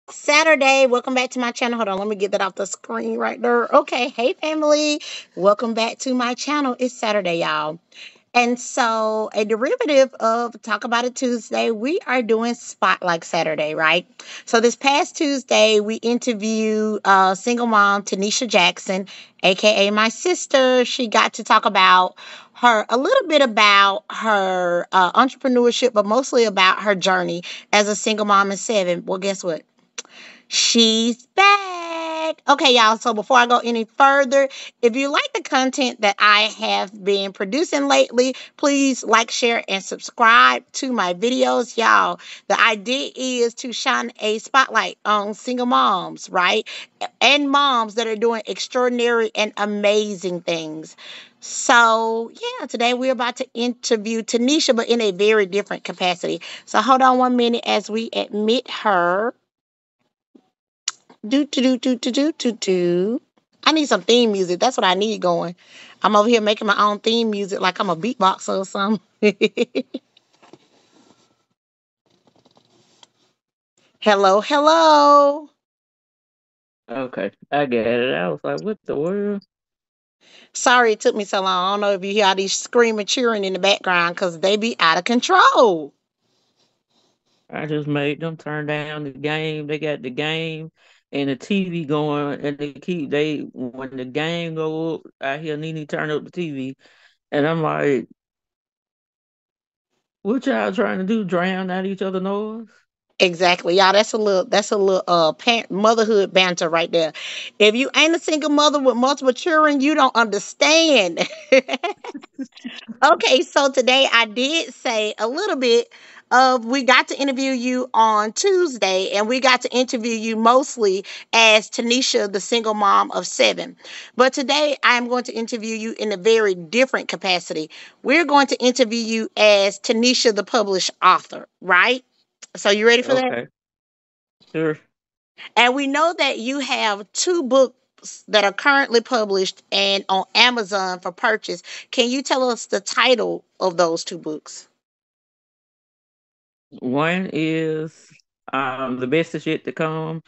Saturday. Welcome back to my channel. Hold on, let me get that off the screen right there. Okay, hey family. Welcome back to my channel. It's Saturday, y'all. And so, a derivative of Talk About It Tuesday, we are doing Spotlight Saturday, right? So, this past Tuesday, we interviewed single mom Tanisha Jackson, aka my sister. She got to talk about a little bit about her entrepreneurship, but mostly about her journey as a single mom of seven. Well, guess what? She's back. Okay, y'all. So before I go any further, if you like the content that I have been producing lately, please like, share, and subscribe to my videos, y'all. The idea is to shine a spotlight on single moms, right? And moms that are doing extraordinary and amazing things. So, yeah, today we're about to interview Tanisha, but in a very different capacity. So, hold on 1 minute as we admit her. Do do do do do do do do. I need some theme music. That's what I need going. I'm over here making my own theme music like I'm a beatboxer or something. Hello, hello. Okay, I get it. I was like, what the world? Sorry it took me so long. I don't know if you hear all these screaming, cheering in the background because they be out of control. I just made them turn down the game. They got the game and the TV going, and they when the game go up, I hear Nene turn up the TV, and I'm like, what y'all trying to do? Drown out each other noise? Exactly, y'all. That's a little motherhood banter right there. If you ain't a single mother with multiple children, you don't understand. Okay, so today I did say a little bit of we got to interview you on Tuesday, and we got to interview you mostly as Tanisha, the single mom of seven. But today I am going to interview you in a very different capacity. We're going to interview you as Tanisha, the published author, right? So you ready for that? Okay, sure. And we know that you have two books that are currently published and on Amazon for purchase. Can you tell us the title of those two books? One is the best is yet to come.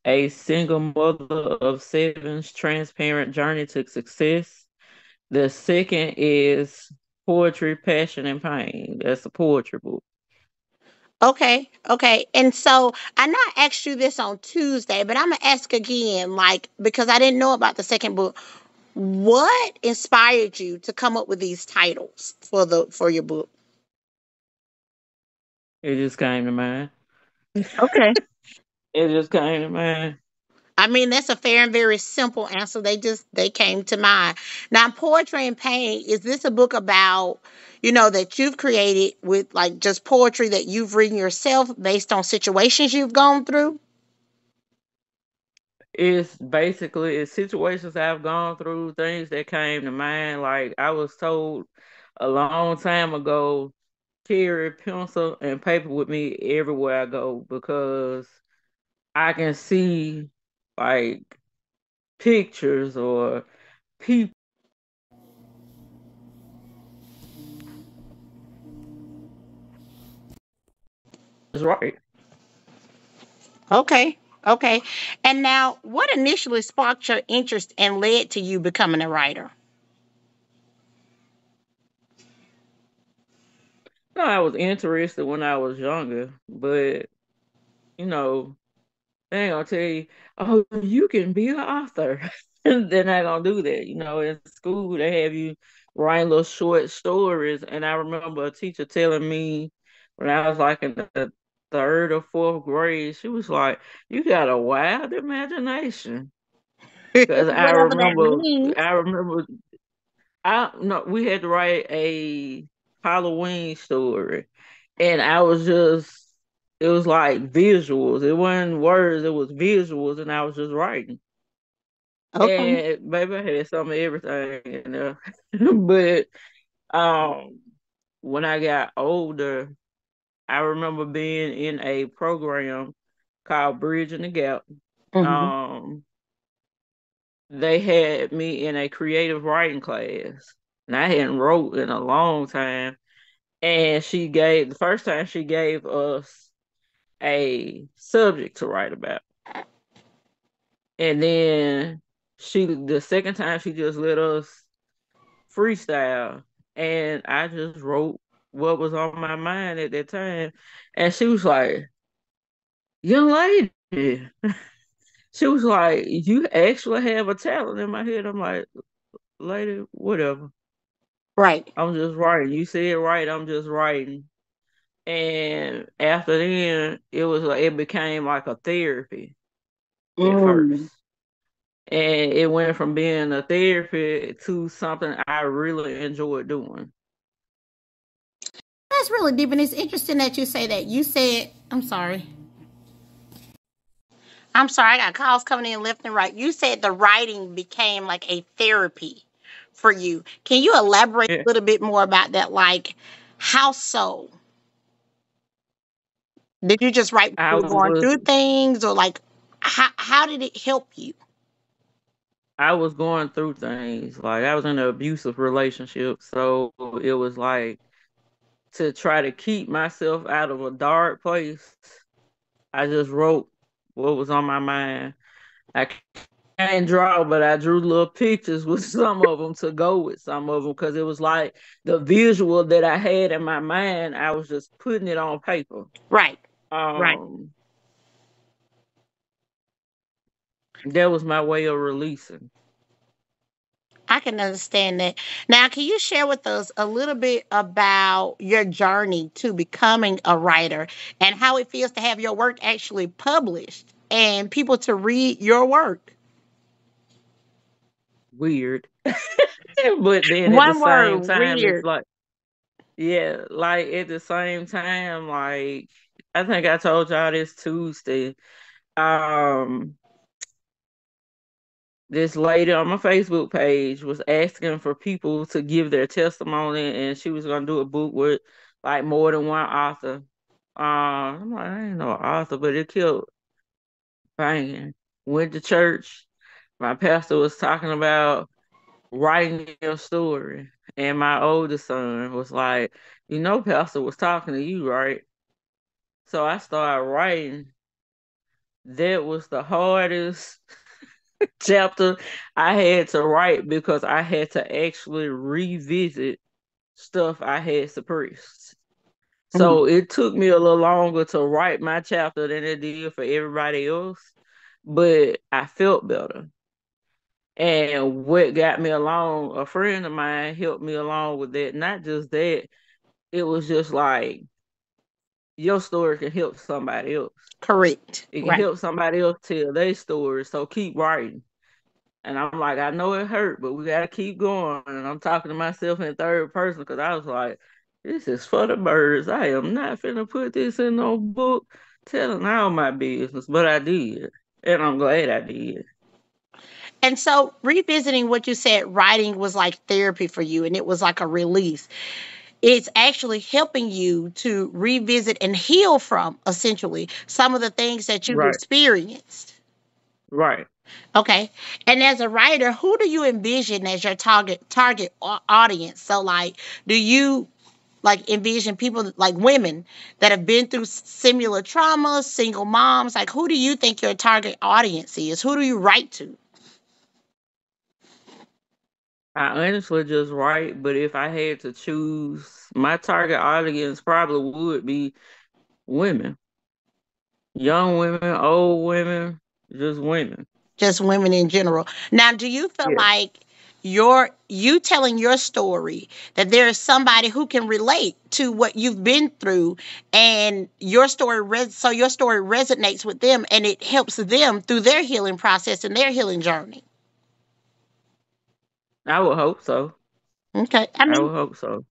A single mother of seven's transparent journey to success. The second is Poetry, Passion, and Pain. That's a poetry book. Okay, okay. And so I know I asked you this on Tuesday, but I'm gonna ask again, like because I didn't know about the second book. What inspired you to come up with these titles for your book? It just came to mind. Okay. It just came to mind. I mean, that's a fair and very simple answer. They came to mind. Now, Poetry and Pain, is this a book about, that you've created with like just poetry that you've written yourself based on situations you've gone through? It's basically it's situations I've gone through, things that came to mind. Like I was told a long time ago, carry pencil and paper with me everywhere I go because I can see like pictures or people. Is right. Okay. Okay. And now, what initially sparked your interest and led to you becoming a writer? No, I was interested when I was younger, but you know, they ain't gonna tell you, oh, you can be an author. They're not gonna do that. You know, in school they have you write little short stories. And I remember a teacher telling me when I was like in the third or fourth grade, she was like, you got a wild imagination. Because Whatever that means. I remember I no, we had to write a Halloween story, and I was just it was like visuals. It wasn't words, it was visuals, and I was just writing. Okay. And baby, I had some of everything in there. But um, when I got older, I remember being in a program called Bridging the Gap. Hmm. Um, they had me in a creative writing class, and I hadn't wrote in a long time. And she gave the first time she gave us a subject to write about. And then the second time she just let us freestyle, and I just wrote what was on my mind at that time. And she was like, "Young lady," she was like, "You actually have a talent." In my head, I'm like, "Lady, whatever. Right. I'm just writing. You said right. I'm just writing." And after then, it became like a therapy at first. Mm. And it went from being a therapy to something I really enjoyed doing. That's really deep, and it's interesting that you say that. You said, I'm sorry. I'm sorry, I got calls coming in left and right. You said the writing became like a therapy for you. Can you elaborate Yeah, a little bit more about that? Like, how so? Did you just write when I you were going was through things, or like, how did it help you? I was going through things. Like I was in an abusive relationship, so it was like to try to keep myself out of a dark place. I just wrote what was on my mind. I can't draw, but I drew little pictures with some of them to go with some of them because it was like the visual that I had in my mind. I was just putting it on paper. Right, right. Um, that was my way of releasing. I can understand that. Now, can you share with us a little bit about your journey to becoming a writer and how it feels to have your work actually published and people to read your work? Weird, but then at the One word, same time, it's weird. like, yeah, like at the same time, like I think I told y'all this Tuesday. Um, this lady on my Facebook page was asking for people to give their testimony, and she was gonna do a book with like more than one author. I'm like, I ain't no author, but it killed banging. Went to church. My pastor was talking about writing your story, and my oldest son was like, Pastor was talking to you, right? So I started writing. That was the hardest chapter I had to write because I had to actually revisit stuff I had suppressed. Mm, So it took me a little longer to write my chapter than it did for everybody else, but I felt better. And what got me along, a friend of mine helped me along with that. Not just that, it was just like your story can help somebody else. correct. It can Right. help somebody else tell their story. So keep writing. And I'm like, I know it hurt, but we gotta keep going. And I'm talking to myself in third person because I was like, this is for the birds. I am not finna put this in no book telling all my business, but I did. And I'm glad I did. And so, revisiting what you said, writing was like therapy for you and it was like a release. It's actually helping you to revisit and heal from essentially some of the things that you've Right, experienced. right. Okay. And as a writer, who do you envision as your audience? So like, do you like envision people like women that have been through similar traumas, single moms? Like, who do you think your target audience is? Who do you write to? I honestly just write, but if I had to choose, my target audience probably would be women. Young women, old women, just women. Just women in general. Now, do you feel Yeah. like you telling your story that there is somebody who can relate to what you've been through and so your story resonates with them and it helps them through their healing process and their healing journey? I would hope so. Okay. I I mean, would hope so.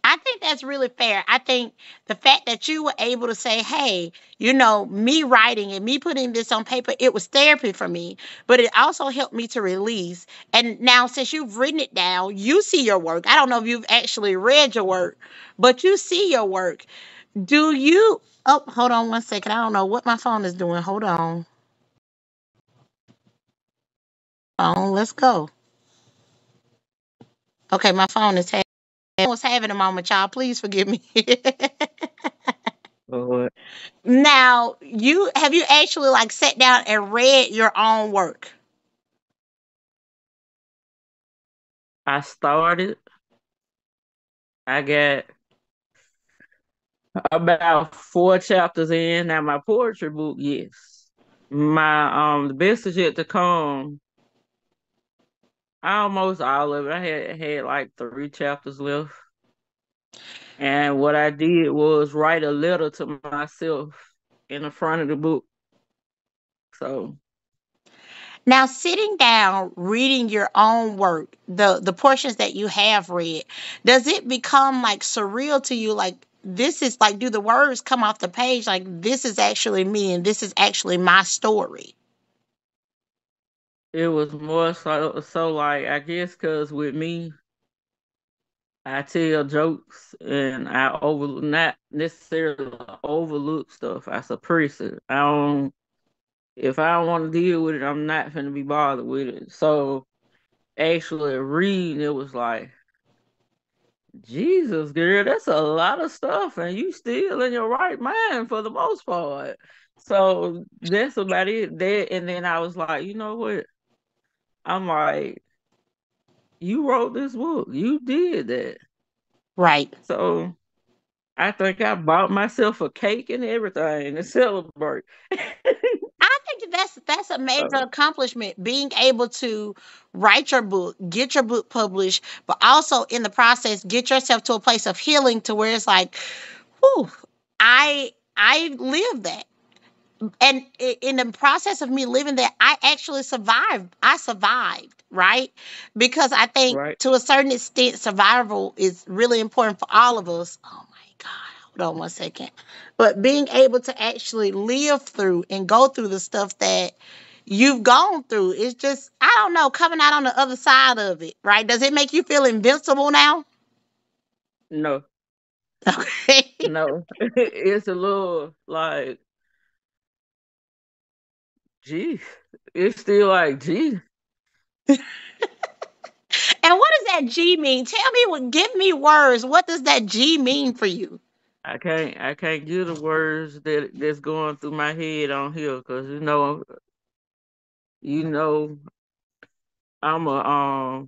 I think that's really fair. I think the fact that you were able to say, hey, me writing and me putting this on paper, it was therapy for me, but it also helped me to release. And now, since you've written it down, you see your work. I don't know if you've actually read your work, but you see your work. Do you? Oh, hold on one second. I don't know what my phone is doing. Hold on. Let's go. Okay, my phone is having a moment, y'all. Please forgive me. Lord. Now, you have you actually like sat down and read your own work? I started. I got about 4 chapters in. Now my poetry book, yes. My the best is yet to come. Almost all of it. I had like 3 chapters left. And what I did was write a letter to myself in the front of the book. So Now, sitting down, reading your own work, the portions that you have read, does it become like surreal to you? Like this is like, do the words come off the page? Like this is actually me, and this is actually my story. it was more so like I guess because with me, I tell jokes and I over not necessarily overlook stuff. I suppress it. I don't if I don't want to deal with it, I'm not finna be bothered with it. So actually reading it was like, Jesus, girl, that's a lot of stuff, and you still in your right mind for the most part. So that's about it. That and then I was like, you know what? I'm like, you wrote this book. You did that. Right. So I think I bought myself a cake and everything to celebrate. I think that's a major So, accomplishment, being able to write your book, get your book published, but also in the process get yourself to a place of healing to where it's like, whew, I lived that. And in the process of me living that, I actually survived. I survived, right? Because I think right. to a certain extent, survival is really important for all of us. Oh my God, hold on 1 second. But being able to actually live through and go through the stuff that you've gone through is just, I don't know, coming out on the other side of it, right? Does it make you feel invincible now? No, Okay. no. It's a little like, gee. It's still like, gee. And what does that G mean? Tell me what, give me words. What does that G mean for you? I can't give the words that's going through my head on here because you know I'm a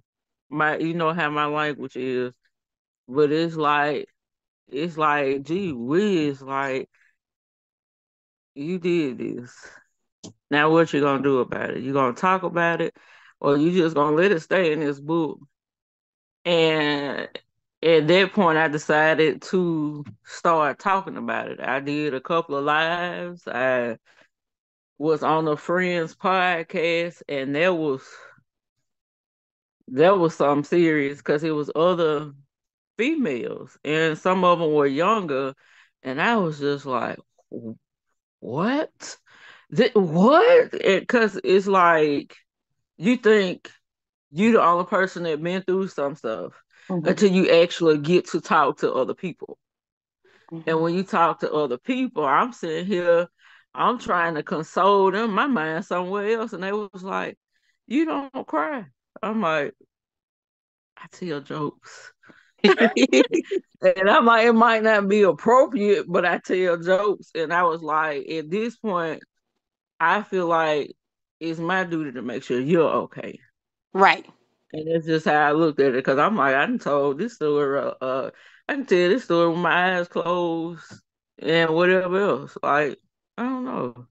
my you know how my language is, but it's like gee whiz, like you did this. Now what you gonna do about it? You gonna talk about it, or you just gonna let it stay in this book? And at that point, I decided to start talking about it. I did a couple of lives. I was on a friend's podcast, and there was something serious because it was other females, and some of them were younger, and I was just like, "What? What?" Because it's like you think you the only person that been through some stuff Mhm, until you actually get to talk to other people. And mhm. when you talk to other people, I'm sitting here, I'm trying to console them, my mind somewhere else, and they was like, "You don't cry." I'm like, I tell jokes. And I'm like, it might not be appropriate, but I tell jokes. And I was like, at this point, I feel like it's my duty to make sure you're okay. Right. And that's just how I looked at it. Cause I'm like, I done told this story, I can tell this story with my eyes closed and whatever else. Like, I don't know.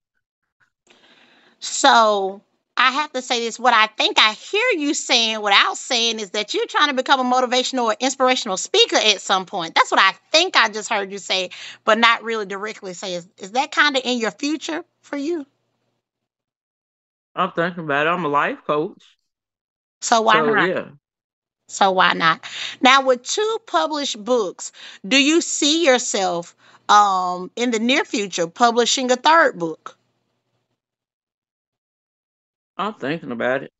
So I have to say this. What I think I hear you saying without saying is that you're trying to become a motivational or inspirational speaker at some point. That's what I think I just heard you say, but not really directly say. Is that kind of in your future for you? I'm thinking about it. I'm a life coach. So why So not? yeah, So why not? Now, with two published books, do you see yourself in the near future publishing a third book? I'm thinking about it.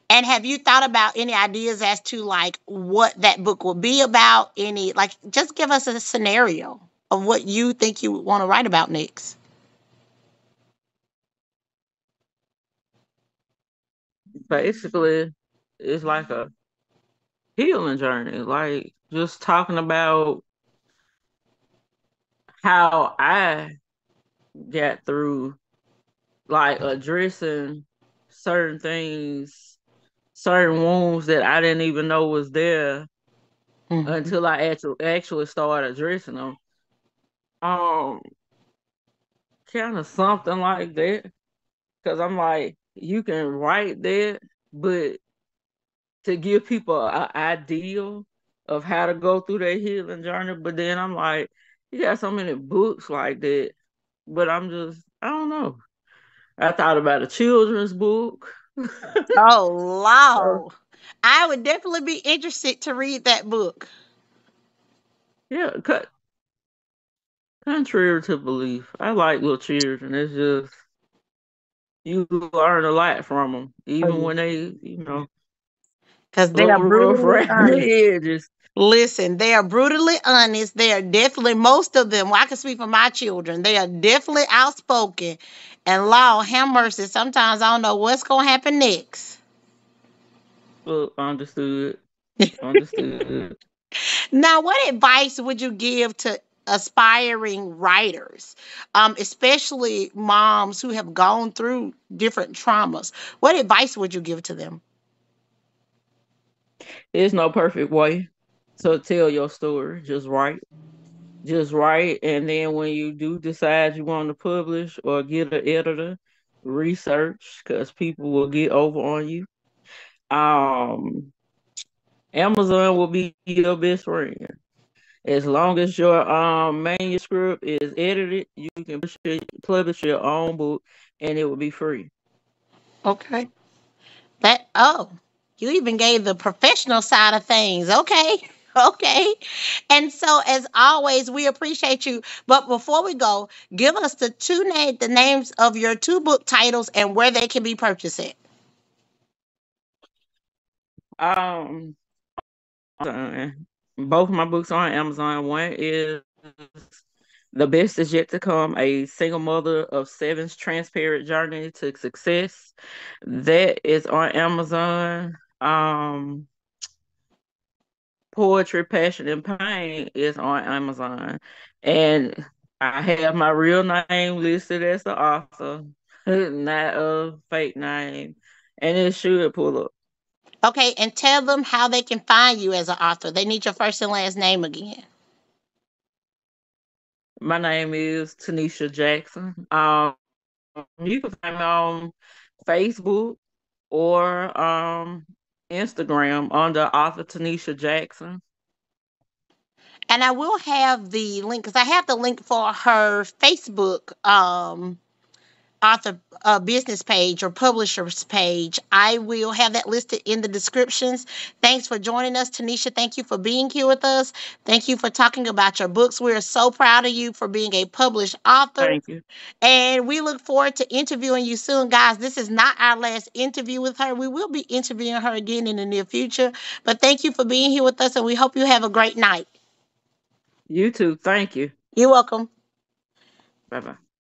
And have you thought about any ideas as to like what that book will be about? Any like just give us a scenario of what you think you would want to write about next. Basically, it's like a healing journey. Like just talking about how I got through like addressing certain things, certain wounds that I didn't even know was there Mhm. until I actually started addressing them. Um, Kind of something like that. Cause I'm like, you can write that, but to give people an ideal of how to go through their healing journey. But then I'm like, you got so many books like that. But I don't know. I thought about a children's book. Oh, So, Lord. I would definitely be interested to read that book. yeah, contrary to belief, I like little children. It's just, you learn a lot from them, Oh, even yeah. when they, Because a they are little rough brutally around honest. the edges. Listen, they are brutally honest. They are definitely, most of them, well, I can speak for my children, they are definitely outspoken. And Lord have mercy, sometimes I don't know what's going to happen next. Well, understood. Understood. Now, what advice would you give to aspiring writers, especially moms who have gone through different traumas? What advice would you give to them? There's no perfect way to tell your story. Just write. Just write. And then when you do decide you want to publish or get an editor, research because people will get over on you. Um, Amazon will be your best friend. As long as your manuscript is edited, you can publish your own book and it will be free. Okay. Oh, you even gave the professional side of things. Okay. Okay. And so as always, we appreciate you. But before we go, give us the names of your two book titles and where they can be purchased at. Um, both of my books are on Amazon. One is The Best Is Yet to Come, a single mother of seven's transparent journey to success. That is on Amazon. Poetry, Passion, and Pain is on Amazon. And I have my real name listed as the author, not a fake name. And it should pull up. Okay, and tell them how they can find you as an author. They need your first and last name again. My name is Tanisha Jackson. You can find me on Facebook or Instagram under author Tanisha Jackson. And I will have the link because I have the link for her Facebook author business page or publisher's page. I will have that listed in the descriptions. Thanks for joining us, Tanisha. Thank you for being here with us. Thank you for talking about your books. We are so proud of you for being a published author. Thank you. And we look forward to interviewing you soon, guys. This is not our last interview with her. We will be interviewing her again in the near future. But thank you for being here with us, and we hope you have a great night. You too. Thank you. You're welcome. Bye bye.